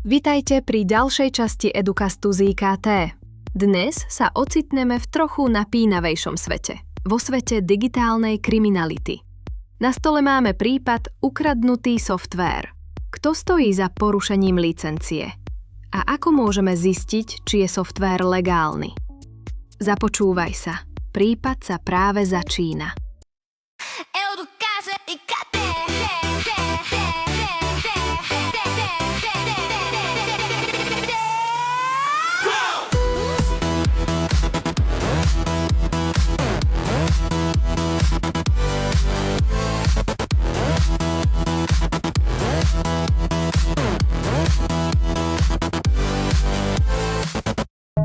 Vitajte pri ďalšej časti Educastu z IKT. Dnes sa ocitneme v trochu napínavejšom svete. Vo svete digitálnej kriminality. Na stole máme prípad ukradnutý softvér. Kto stojí za porušením licencie? A ako môžeme zistiť, či je softvér legálny? Započúvaj sa. Prípad sa práve začína.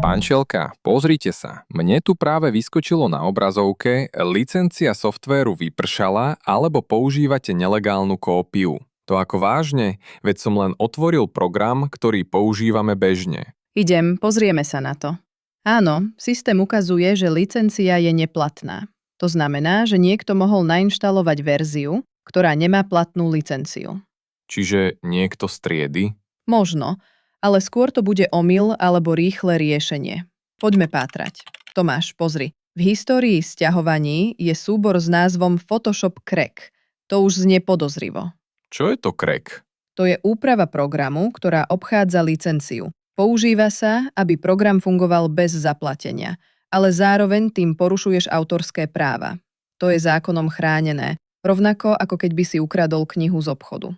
Pán Šielka, pozrite sa, mne tu práve vyskočilo na obrazovke, licencia softvéru vypršala alebo používate nelegálnu kópiu. To ako vážne? Veď som len otvoril program, ktorý používame bežne. Idem, pozrieme sa na to. Áno, systém ukazuje, že licencia je neplatná. To znamená, že niekto mohol nainštalovať verziu, ktorá nemá platnú licenciu. Čiže niekto z triedy? Možno, ale skôr to bude omyl alebo rýchle riešenie. Poďme pátrať. Tomáš, pozri. V histórii sťahovaní je súbor s názvom Photoshop Crack. To už znie podozrivo. Čo je to crack? To je úprava programu, ktorá obchádza licenciu. Používa sa, aby program fungoval bez zaplatenia, ale zároveň tým porušuješ autorské práva. To je zákonom chránené, rovnako ako keď by si ukradol knihu z obchodu.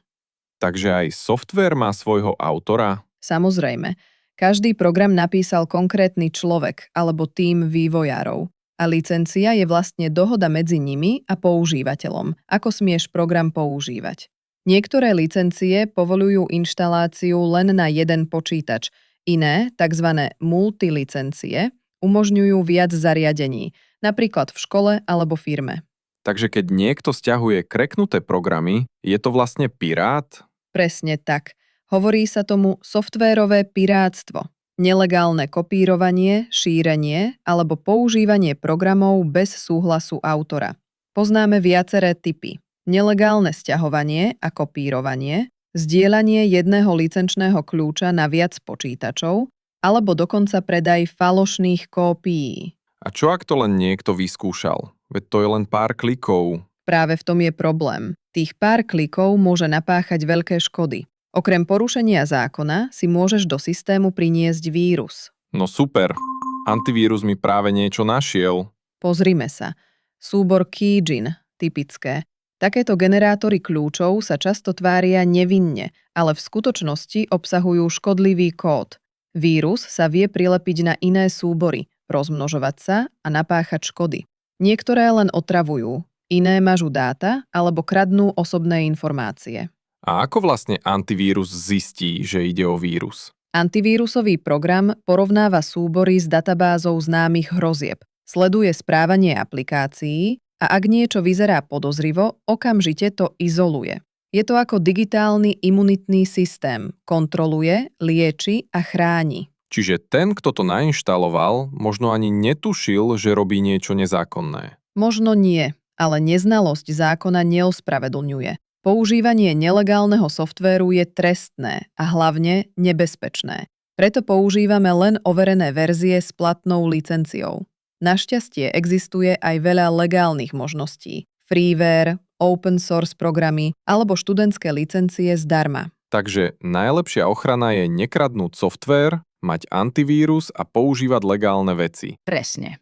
Takže aj softvér má svojho autora? Samozrejme, každý program napísal konkrétny človek alebo tím vývojárov a licencia je vlastne dohoda medzi nimi a používateľom, ako smieš program používať. Niektoré licencie povoľujú inštaláciu len na jeden počítač, iné, tzv. Multilicencie, umožňujú viac zariadení, napríklad v škole alebo firme. Takže keď niekto sťahuje kreknuté programy, je to vlastne pirát? Presne tak. Hovorí sa tomu softvérové pirátstvo, nelegálne kopírovanie, šírenie alebo používanie programov bez súhlasu autora. Poznáme viaceré typy. Nelegálne sťahovanie a kopírovanie, zdieľanie jedného licenčného kľúča na viac počítačov alebo dokonca predaj falošných kópií. A čo ak to len niekto vyskúšal? Veď to je len pár klikov. Práve v tom je problém. Tých pár klikov môže napáchať veľké škody. Okrem porušenia zákona si môžeš do systému priniesť vírus. No super, antivírus mi práve niečo našiel. Pozrime sa. Súbor Keygin, typické. Takéto generátory kľúčov sa často tvária nevinne, ale v skutočnosti obsahujú škodlivý kód. Vírus sa vie prilepiť na iné súbory, rozmnožovať sa a napáchať škody. Niektoré len otravujú, iné mažú dáta alebo kradnú osobné informácie. A ako vlastne antivírus zistí, že ide o vírus? Antivírusový program porovnáva súbory s databázou známych hrozieb, sleduje správanie aplikácií a ak niečo vyzerá podozrivo, okamžite to izoluje. Je to ako digitálny imunitný systém, kontroluje, lieči a chráni. Čiže ten, kto to nainštaloval, možno ani netušil, že robí niečo nezákonné. Možno nie, ale neznalosť zákona neospravedlňuje. Používanie nelegálneho softvéru je trestné a hlavne nebezpečné. Preto používame len overené verzie s platnou licenciou. Našťastie existuje aj veľa legálnych možností. Freeware, open source programy alebo študentské licencie zdarma. Takže najlepšia ochrana je nekradnúť softvér, mať antivírus a používať legálne veci. Presne.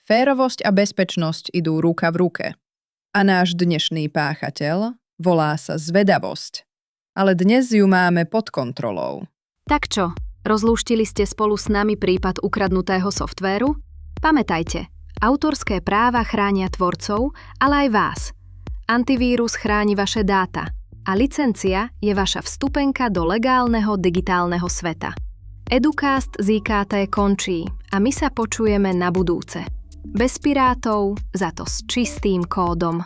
Férovosť a bezpečnosť idú ruka v ruke. A náš dnešný páchateľ volá sa zvedavosť. Ale dnes ju máme pod kontrolou. Tak čo, rozlúštili ste spolu s nami prípad ukradnutého softvéru? Pamätajte, autorské práva chránia tvorcov, ale aj vás. Antivírus chráni vaše dáta a licencia je vaša vstupenka do legálneho digitálneho sveta. Educast z IKT končí a my sa počujeme na budúce. Bez pirátov, za to s čistým kódom.